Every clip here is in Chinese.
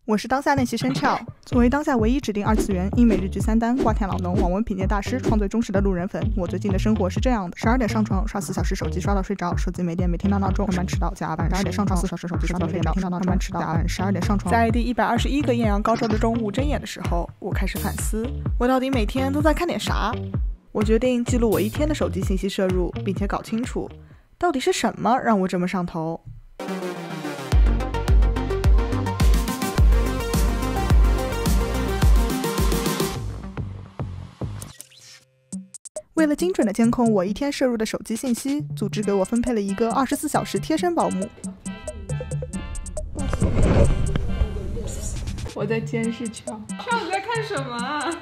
我是当下练习生俏，作为当下唯一指定二次元英美日剧三单瓜田老农网文品鉴大师创作忠实的路人粉，我最近的生活是这样的：12点上床，刷4小时手机刷到睡着，手机没电没听到闹钟，上班迟到加班，12点上床4小时手机刷到睡着，听到闹钟，上班迟到加班，12点上床。在第121个艳阳高照的中午睁眼的时候，我开始反思，我到底每天都在看点啥？我决定记录我一天的手机信息摄入，并且搞清楚到底是什么让我这么上头。为了精准的监控我一天摄入的手机信息，组织给我分配了一个24小时贴身保姆。我在监视乔。你在看什么啊？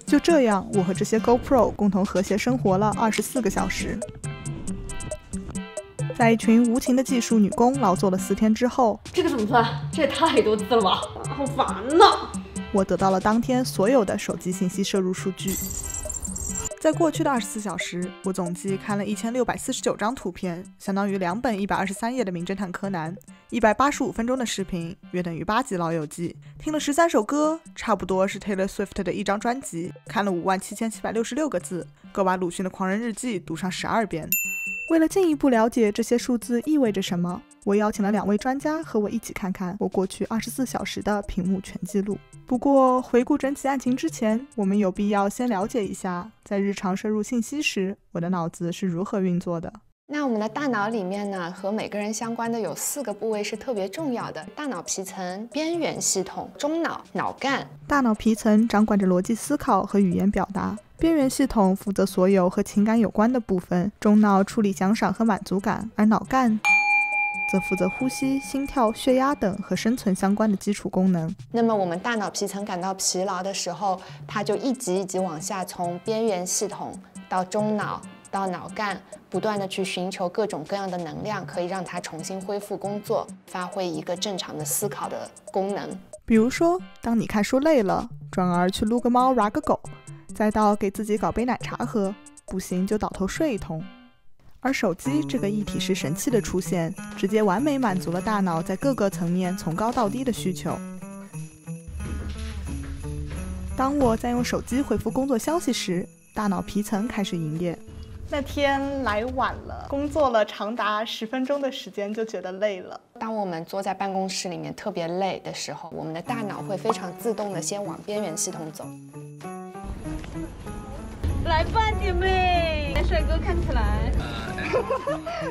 就这样，我和这些 GoPro 共同和谐生活了24个小时。在一群无情的技术女工劳作了4天之后，这个怎么算？这也太多字了吧，好烦呐！我得到了当天所有的手机信息摄入数据。在过去的24小时，我总计看了1649张图片，相当于2本123页的名侦探柯南，185分钟的视频，约等于8集老友记，听了13首歌，差不多是 Taylor Swift 的一张专辑，看了57766个字，够把鲁迅的狂人日记读上12遍。为了进一步了解这些数字意味着什么，我邀请了2位专家和我一起看看我过去24小时的屏幕全记录。不过回顾整起案情之前，我们有必要先了解一下，在日常摄入信息时，我的脑子是如何运作的。那我们的大脑里面呢，和每个人相关的有4个部位是特别重要的：大脑皮层、边缘系统、中脑、脑干。大脑皮层掌管着逻辑思考和语言表达，边缘系统负责所有和情感有关的部分，中脑处理奖赏和满足感，而脑干则负责呼吸、心跳、血压等和生存相关的基础功能。那么我们大脑皮层感到疲劳的时候，它就一级一级往下，从边缘系统到中脑到脑干，不断的去寻求各种各样的能量，可以让它重新恢复工作，发挥一个正常的思考的功能。比如说，当你看书累了，转而去撸个猫、拉个狗，再到给自己搞杯奶茶喝，不行就倒头睡一通。而手机这个一体式神器的出现，直接完美满足了大脑在各个层面从高到低的需求。当我在用手机回复工作消息时，大脑皮层开始营业。那天来晚了，工作了长达10分钟的时间就觉得累了。当我们坐在办公室里面特别累的时候，我们的大脑会非常自动的先往边缘系统走。来吧，姐妹，帅哥看起来，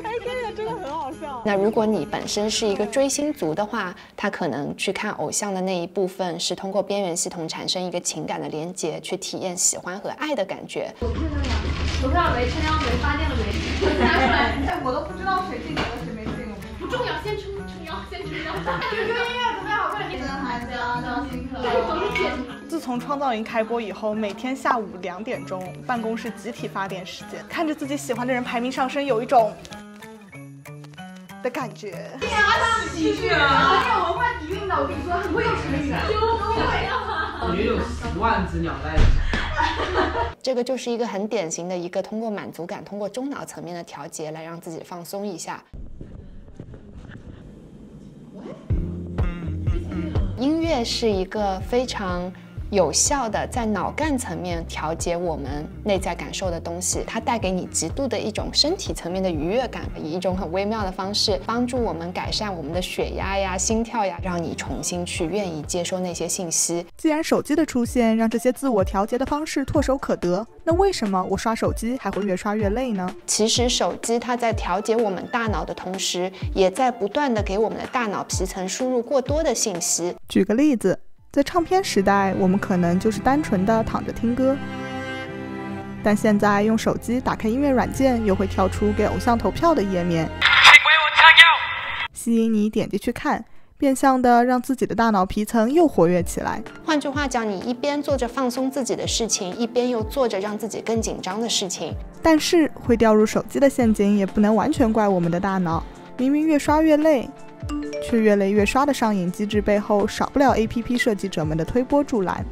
哎，天呀，真的很好笑。那如果你本身是一个追星族的话，他可能去看偶像的那一部分是通过边缘系统产生一个情感的连接，去体验喜欢和爱的感觉。投票没？撑腰没？发电了没？拿出来！哎，我都不知道谁进了谁没进了。不重要，先撑腰，先撑腰。这个音乐怎么样？快点！真孩子啊，张新可。自从创造营开播以后，每天下午2点钟，办公室集体发电时间，看着自己喜欢的人排名上升，有一种的感觉。继续啊！这有文化底蕴的，我跟你说，很会有成语的。我觉得有10万只鸟在。这个就是一个很典型的一个通过满足感，通过中脑层面的调节来让自己放松一下。音乐是一个非常有效的在脑干层面调节我们内在感受的东西，它带给你极度的一种身体层面的愉悦感，以一种很微妙的方式帮助我们改善我们的血压呀、心跳呀，让你重新去愿意接收那些信息。既然手机的出现让这些自我调节的方式唾手可得，那为什么我刷手机还会越刷越累呢？其实手机它在调节我们大脑的同时，也在不断的给我们的大脑皮层输入过多的信息。举个例子，在唱片时代，我们可能就是单纯的躺着听歌，但现在用手机打开音乐软件，又会跳出给偶像投票的页面，吸引你点击去看，变相的让自己的大脑皮层又活跃起来。换句话讲，你一边做着放松自己的事情，一边又做着让自己更紧张的事情。但是会掉入手机的陷阱，也不能完全怪我们的大脑。明明越刷越累，却越累越刷的上瘾机制背后，少不了 APP 设计者们的推波助澜。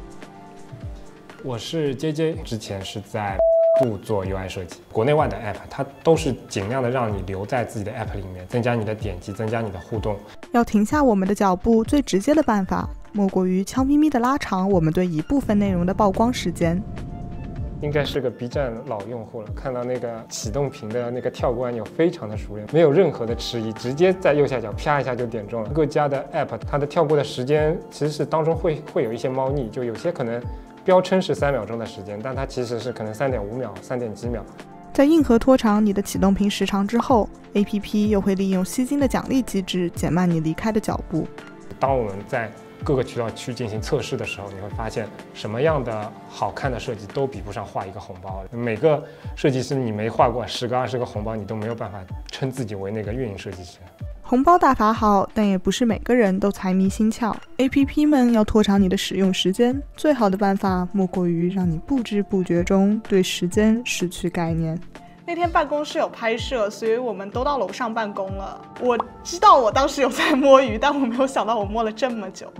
我是 JJ， 之前是在不做 UI 设计。国内外的 App 它都是尽量的让你留在自己的 App 里面，增加你的点击，增加你的互动。要停下我们的脚步，最直接的办法莫过于悄咪咪的拉长我们对一部分内容的曝光时间。应该是个 B 站老用户了，看到那个启动屏的那个跳过按钮非常的熟练，没有任何的迟疑，直接在右下角啪一下就点中了。各家的 App 它的跳过的时间其实是当中会有一些猫腻，就有些可能标称是3秒钟的时间，但它其实是可能3.5秒、3点几秒。在硬核拖长你的启动屏时长之后 ，APP 又会利用吸金的奖励机制减慢你离开的脚步。当我们在各个渠道去进行测试的时候，你会发现什么样的好看的设计都比不上画一个红包。每个设计师你没画过10个20个红包，你都没有办法称自己为那个运营设计师。红包大法好，但也不是每个人都财迷心窍。APP 们要拖长你的使用时间，最好的办法莫过于让你不知不觉中对时间失去概念。那天办公室有拍摄，所以我们都到楼上办公了。我知道我当时有在摸鱼，但我没有想到我摸了这么久。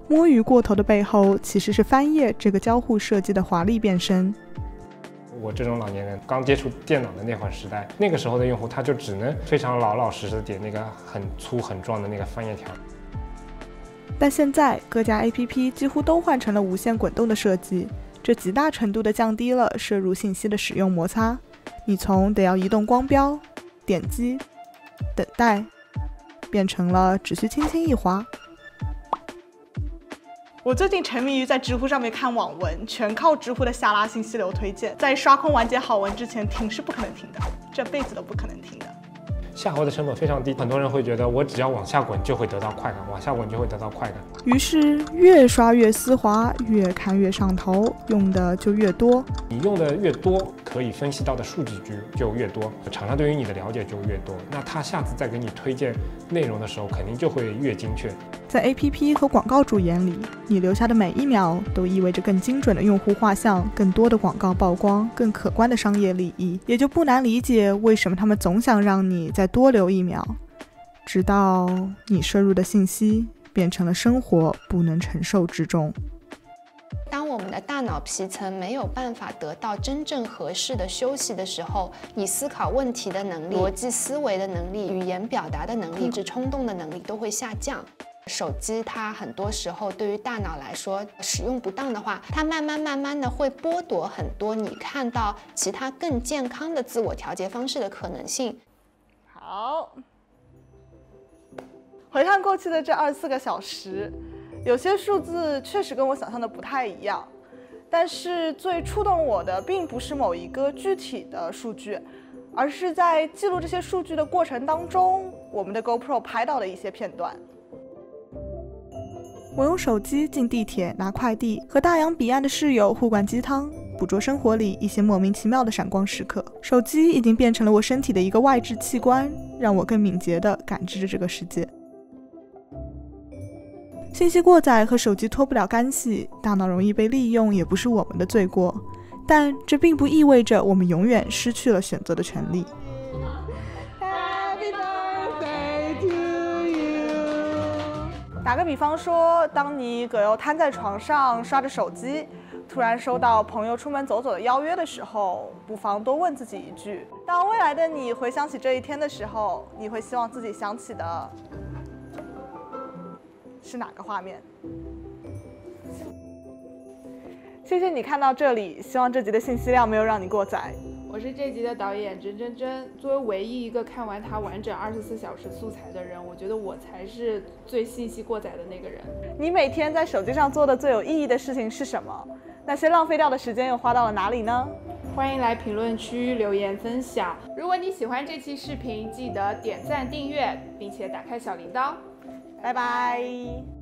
摸鱼过头的背后，其实是翻页这个交互设计的华丽变身。我这种老年人刚接触电脑的那会儿时代，那个时候的用户他就只能非常老老实实点那个很粗很壮的那个翻页条。但现在各家 APP 几乎都换成了无限滚动的设计，这极大程度地降低了摄入信息的使用摩擦。你从得要移动光标、点击、等待，变成了只需轻轻一滑。我最近沉迷于在知乎上面看网文，全靠知乎的下拉信息流推荐。在刷空完结好文之前停是不可能停的，这辈子都不可能停的。下滑的成本非常低，很多人会觉得我只要往下滚就会得到快感，往下滚就会得到快感。于是越刷越丝滑，越看越上头，用的就越多。你用的越多，可以分析到的数据就越多，厂商对于你的了解就越多，那他下次再给你推荐内容的时候，肯定就会越精确。在 APP 和广告主眼里，你留下的每一秒都意味着更精准的用户画像、更多的广告曝光、更可观的商业利益，也就不难理解为什么他们总想让你再多留1秒，直到你摄入的信息变成了生活不能承受之重。当我们的大脑皮层没有办法得到真正合适的休息的时候，你思考问题的能力、逻辑思维的能力、语言表达的能力、抑制冲动的能力都会下降。手机它很多时候对于大脑来说，使用不当的话，它慢慢的会剥夺很多你看到其他更健康的自我调节方式的可能性。好，回看过去的这24个小时，有些数字确实跟我想象的不太一样，但是最触动我的并不是某一个具体的数据，而是在记录这些数据的过程当中，我们的 GoPro 拍到的一些片段。我用手机进地铁拿快递，和大洋彼岸的室友互灌鸡汤，捕捉生活里一些莫名其妙的闪光时刻。手机已经变成了我身体的一个外置器官，让我更敏捷地感知着这个世界。信息过载和手机脱不了干系，大脑容易被利用也不是我们的罪过，但这并不意味着我们永远失去了选择的权利。打个比方说，当你葛优瘫在床上刷着手机，突然收到朋友出门走走的邀约的时候，不妨多问自己一句：当未来的你回想起这一天的时候，你会希望自己想起的是哪个画面？谢谢你看到这里，希望这集的信息量没有让你过载。我是这集的导演真。作为唯一一个看完它完整24小时素材的人，我觉得我才是最信息过载的那个人。你每天在手机上做的最有意义的事情是什么？那些浪费掉的时间又花到了哪里呢？欢迎来评论区留言分享。如果你喜欢这期视频，记得点赞、订阅，并且打开小铃铛。拜拜。